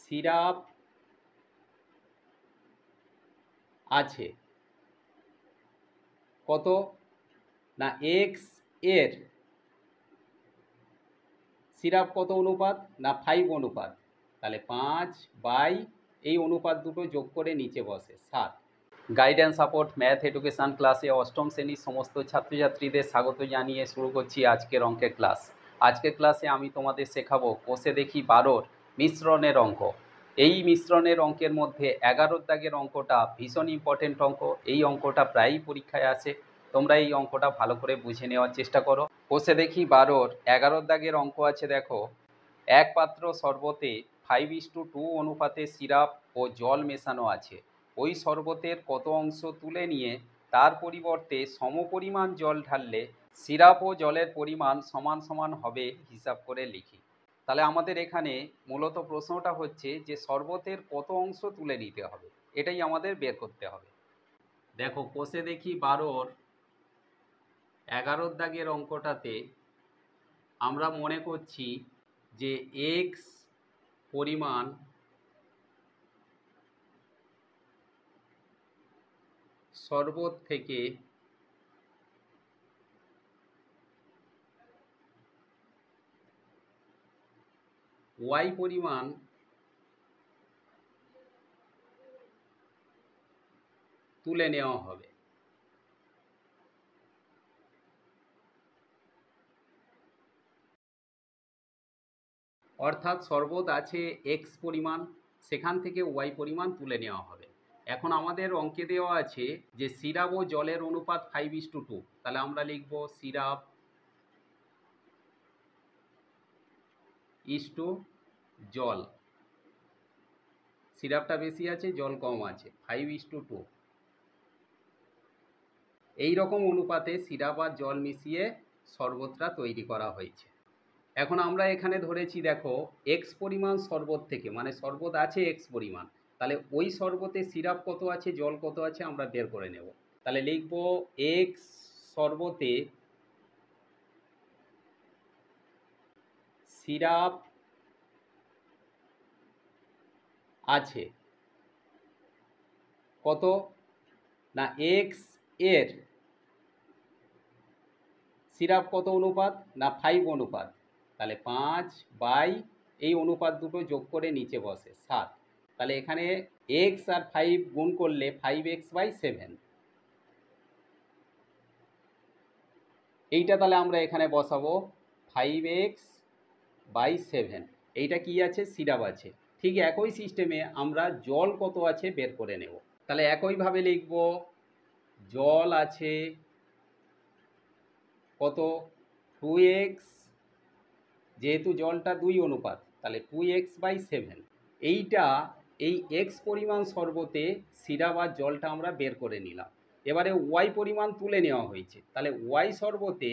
Syrup আছে কত না এক্স এর সিরাপ কত অনুপাত না 5 অনুপাত, তাহলে 5 বাই এই অনুপাত দুটো যোগ করে নিচে বসে 7। গাইডেন্স সাপোর্ট ম্যাথ এডুকেশান ক্লাসে অষ্টম শ্রেণীর সমস্ত ছাত্রছাত্রীদের স্বাগত জানিয়ে শুরু করছি আজকের অঙ্কের ক্লাস। আজকের ক্লাসে আমি তোমাদের শেখাবো কোষে দেখি 12 মিশ্রণের অঙ্ক। এই মিশ্রণের অঙ্কের মধ্যে 11 দাগের অঙ্কটা ভীষণ ইম্পর্টেন্ট অঙ্ক। এই অঙ্কটা প্রায়ই পরীক্ষায় আসে, তোমরা এই অঙ্কটা ভালো করে বুঝে নেওয়ার চেষ্টা করো। কোষে দেখি 12 11 দাগের অঙ্ক আছে, দেখো এক পাত্র শরবতে 5:2 অনুপাতে সিরাপ ও জল মেশানো আছে। ওই শরবতের কত অংশ তুলে নিয়ে তার পরিবর্তে সমপরিমাণ জল ঢাললে সিরাপ ও জলের পরিমাণ সমান সমান হবে হিসাব করে লিখি। তাহলে আমাদের এখানে মূলত প্রশ্নটা হচ্ছে যে শরবতের কত অংশ তুলে নিতে হবে, এটাই আমাদের বের করতে হবে। দেখো কোষে দেখি 12 11 দাগের অঙ্কটাতে আমরা মনে করছি যে এক্স পরিমাণ শরবত থেকে ওয়াই পরিমাণ তুলে নেওয়া হবে। অর্থাৎ শরবত আছে এক্স পরিমাণ, সেখান থেকে ওয়াই পরিমাণ তুলে নেওয়া হবে। এখন আমাদের অঙ্কে দেওয়া আছে যে সিরাপ ও জলের অনুপাত 5:2, তাহলে আমরা লিখব সিরাপ ইস টু জল। সিরাপটা বেশি আছে, জল কম আছে, 5:2। এই রকম অনুপাতে সিরাপ আর জল মিশিয়ে শরবতটা তৈরি করা হয়েছে। এখন আমরা এখানে ধরেছি দেখো এক্স পরিমাণ শরবত থেকে, মানে শরবত আছে এক্স পরিমাণ, তাহলে ওই শরবতে সিরাপ কত আছে জল কত আছে আমরা বের করে নেব। তাহলে লিখব এক্স শরবতে সিরাপ আছে কত না এক্স এর সিরাপ কত অনুপাত না 5 অনুপাত, তাহলে 5 বাই এই অনুপাত দুটো যোগ করে নিচে বসে 7। তাহলে এখানে এক্স আর 5 গুণ করলে 5x/7, এইটা তাহলে আমরা এখানে বসাবো 5x/7। এইটা কি আছে সিরাপ আছে। ঠিক একই সিস্টেমে আমরা জল কত আছে বের করে নেব। তাহলে একইভাবে লিখব জল আছে কত 2x, যেহেতু জলটা 2 অনুপাত তাহলে 2x/7। এইটা এই এক্স পরিমাণ শরবতে সিরাপ আর জলটা আমরা বের করে নিলাম। এবারে ওয়াই পরিমাণ তুলে নেওয়া হয়েছে, তাহলে ওয়াই শরবতে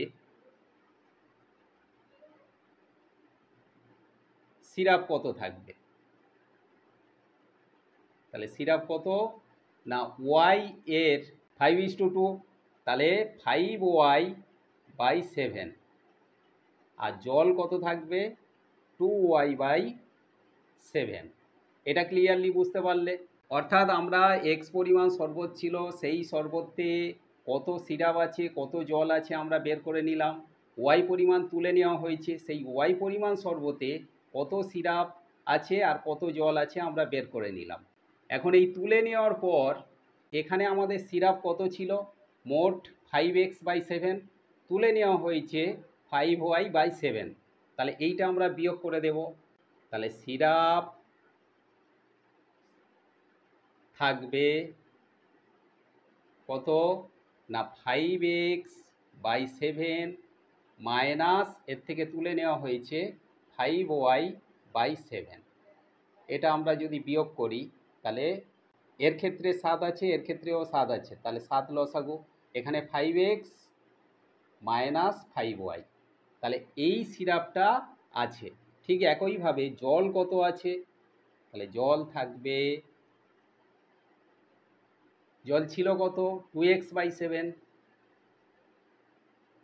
সিরাপ কত থাকবে, তাহলে সিরাপ কত না ওয়াই এর 5:2, তাহলে 5y/7, আর জল কত থাকবে 2y/7। এটা ক্লিয়ারলি বুঝতে পারলে। অর্থাৎ আমরা এক্স পরিমাণ শরবত ছিল, সেই শরবতে কত সিরাপ আছে কত জল আছে আমরা বের করে নিলাম। ওয়াই পরিমাণ তুলে নেওয়া হয়েছে, সেই ওয়াই পরিমাণ শরবতে কত সিরাপ আছে আর কত জল আছে আমরা বের করে নিলাম। এখন এই তুলে নেওয়ার পর এখানে আমাদের সিরাপ কত ছিল মোট 5x/7, তুলে নেওয়া হয়েছে 5y/7, তাহলে এইটা আমরা বিয়োগ করে দেব। তাহলে সিরাপ থাকবে কত না 5x/7 মাইনাস এর থেকে তুলে নেওয়া হয়েছে 5y/7। এটা আমরা যদি বিয়োগ করি তাহলে এর ক্ষেত্রে 7 আছে এর ক্ষেত্রেও 7 আছে, তাহলে 7 লসাগু, এখানে 5x মাইনাস 5y, তাহলে এই সিরাপটা আছে। ঠিক একইভাবে জল কত আছে, তাহলে জল থাকবে, জল ছিল কত 2x/7,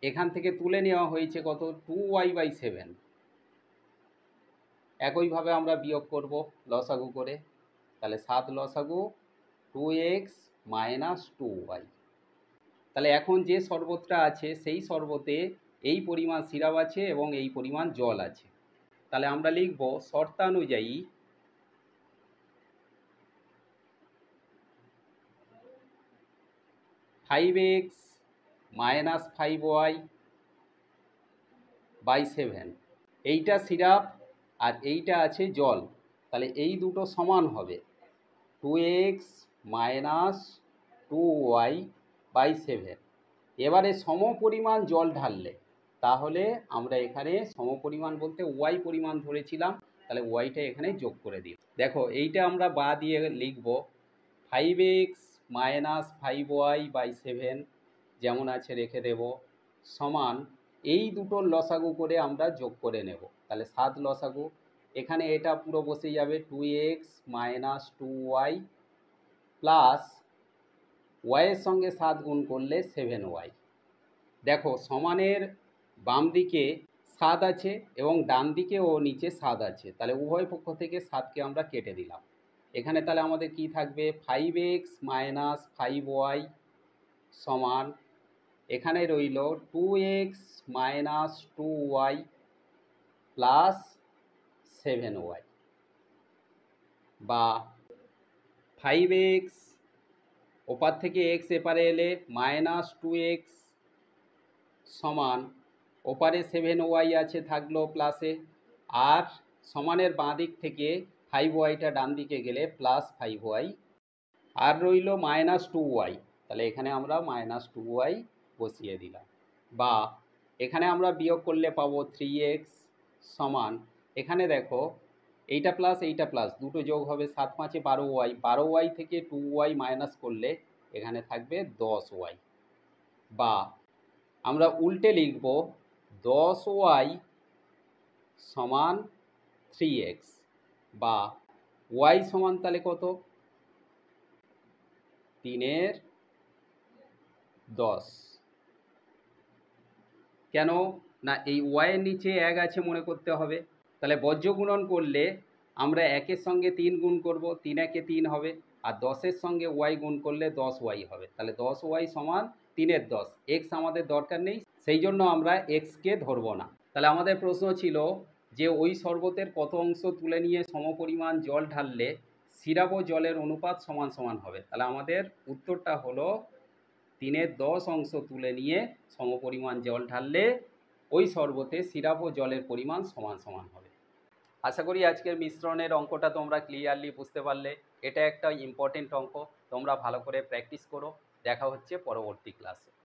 এখান থেকে তুলে নেওয়া হয়েছে কত 2y/7, একইভাবে আমরা বিয়োগ করব লসাগু করে, তাহলে 7 লসাগু 2x মাইনাস 2y। তাহলে এখন যে শরবতটা আছে সেই শরবতে এই পরিমাণ সিরাপ আছে এবং এই পরিমাণ জল আছে। তাহলে আমরা লিখব শর্তানুযায়ী five x minus 5y by 7, এইটা সিরাপ আর এইটা আছে জল, তাহলে এই দুটো সমান হবে 2x মাইনাস 2y বাই 7। এবারে সম পরিমাণ জল ঢাললে, তাহলে আমরা এখানে সম পরিমাণ বলতে ওয়াই পরিমাণ ধরেছিলাম, তাহলে ওয়াইটা এখানে যোগ করে দিই। দেখো এইটা আমরা বা দিয়ে লিখব 5x মাইনাস 5y বাই 7 যেমন আছে রেখে দেব, সমান এই দুটোর লসাগু করে আমরা যোগ করে নেব, তাহলে 7 লসাগু, এখানে এটা পুরো বসে যাবে 2x মাইনাস 2y প্লাস ওয়াইয়ের সঙ্গে 7 গুণ করলে 7y। দেখো সমানের বাম দিকে 7 আছে এবং ডান দিকে ও নিচে 7 আছে, তাহলে উভয় পক্ষ থেকে 7কে আমরা কেটে দিলাম। এখানে তাহলে আমাদের কি থাকবে 5x মাইনাস 5y সমান, এখানে রইল 2x minus 2y plus 7y, বা 5x ওপার থেকে x এপারে এলে মাইনাস 2x সমান ওপারে 7y আছে থাকলো প্লাসে, আর সমানের বাঁ দিক থেকে 5yটা ডান দিকে গেলে প্লাস 5y, আর রইল মাইনাস 2y, তাহলে এখানে আমরা মাইনাস 2y বসিয়ে দিলাম। বা এখানে আমরা বিয়োগ করলে পাবো 3x সমান, এখানে দেখো এইটা প্লাস দুটো যোগ হবে 7 5 12y, 12y থেকে 2y মাইনাস করলে এখানে থাকবে 10y। বা আমরা উল্টে লিখব 10y সমান 3x, বা y সমান তাহলে কত 3/10। কেন না এই ওয়াইয়ের নিচে 1 আছে মনে করতে হবে, তাহলে বজ্র গুণন করলে আমরা 1-এর সঙ্গে 3 গুণ করব, 3 1-এ 3 হবে, আর 10-এর সঙ্গে ওয়াই গুণ করলে 10y হবে, তাহলে 10y সমান 3/10। এক্স আমাদের দরকার নেই, সেই জন্য আমরা এক্সকে ধরবো না। তাহলে আমাদের প্রশ্ন ছিল যে ওই শরবতের কত অংশ তুলে নিয়ে সমপরিমাণ জল ঢাললে সিরাপ ও জলের অনুপাত সমান সমান হবে। তাহলে আমাদের উত্তরটা হলো 3/10 অংশ তুলে নিয়ে সমপরিমাণ জল ঢাললে ওই শরবতে সিরাপ ও জলের পরিমাণ সমান সমান হবে। আশা করি আজকের মিশ্রণের অঙ্কটা তোমরা ক্লিয়ারলি বুঝতে পারলে। এটা একটা ইম্পর্টেন্ট অঙ্ক, তোমরা ভালো করে প্র্যাকটিস করো। দেখা হচ্ছে পরবর্তী ক্লাসে।